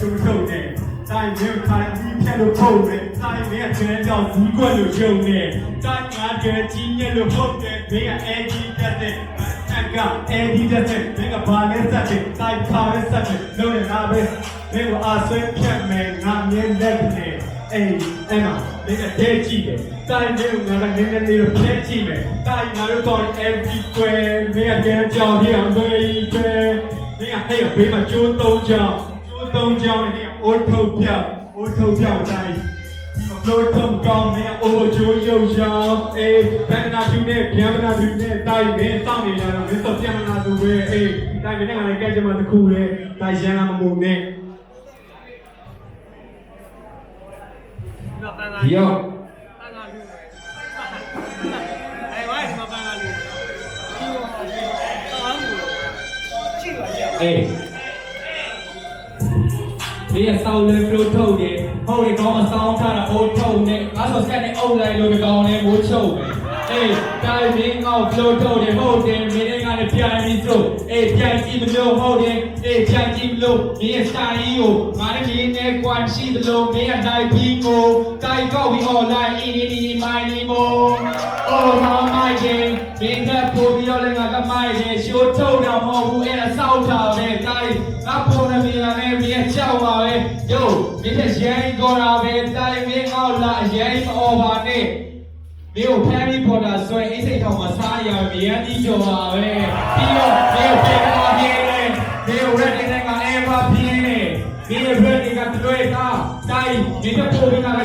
ချိုးထုတ်တယ်တိုင်းမျိုးထိုင်ပြီးဖြတ်လို့ထုတ်တယ်တိုင်းမင်းကကျန်းကြောင်ဒီကွက်လို့ရှုံနေတိုင်းငါကျန်းကြီးညက်လို့ဟုတ်တယ်မင်းကအေဒီတက်တယ်ကအေဒီတက်တယ်မင်းကဘာလဲစက်တယ်တိုင်းခါလဲစက်တယ်လုံးနေငါပဲမင်းကအာဆွဲဖြတ်မယ်ငါမြဲလက်နေအေးအဲ့မှာမင်းကဒဲကြည့်တယ်တိုင်းမျိုးငါကနည်းနည်းလေးတော့ဖြဲကြည့်မယ်တိုင်းငါတို့တော့ every square မင်းကကျန်းကြောင်ဒီအောင်တွေးတယ်မင်းကဟဲ့ဘေးမှာကျိုးသုံးကြောင်နဲ့အိုးထုတ်ပြောက်တိုင်းလို့ထုံကောင်းနဲ့အိုးချိုးရုပ်ရောင်အေးဗန္ဒနာဖြူနဲ့ဗျံမနာဖြူနဲ့တိုင်းမင်းစောင့်နေကြတော့မင်းတော့ပြန်မလာသူပဲအေးတိုင်းမင်းကလည်းကြက်ကြမှာတစ်ခုပဲတိုင်းရန်လာမမှုနဲ့ဒီရောက်အေးဒီဆောင်းလေးတို့ထုတ်တယ်ဟုတ်တယ်ကောင်းမဆောင်းထားတာအိုးထုတ်နေအဲ့ဆိုဆက်နေအုပ်လိုက်လို့ဒီကောင်လေးမိုးချုပ်ပဲအေးတိုင်းမင်းကောက်ဖလို့ထုတ်တယ်ဟုတ်တယ်မင်းကလည်းပြန်ပြီးစို့အေးပြန်ကြည့်မလို့ဟုတ်တယ်အေးပြန်ကြည့်မလို့မင်းစာကြီးကိုငါလည်းဒီနေ့ကွမ်ရှိသလိုမင်းကတိုင်းပြီးကိုတိုင်းကောက်ပြီး online အင်းဒီမိုင်းဒီမိုအော်မိုင်းချင်းမင်းကပို့ပြီးတော့လည်းငါကမိုင်းချင်းရှိုးထုတ်တာမဟုတ်ဘူးအဲ့ဒါစောက်တာပဲတိုင်းငါပုံနေမြင်လာနေမင်းကြောက်ပါပဲယိုမင်းရဲ့ရိုင်းကောတာပဲတိုင်းမင်းအောက်လာရိုင်းအော်ပါနဲ့မင်းကိုဖမ်းပြီးပေါ်တာဆွဲအိတ်စိတ်ထောင်မှာစားရမြင်ပြီးကြော်ပါပဲပြီးတော့မင်းကိုပြန်လာပြင်းနေမင်းကိုရက်နေတဲ့ကအဲပါပြင်းနေမင်းရဲ့ဘက်တွေကတွေ့တာတိုင်းမင်းတို့ပုံက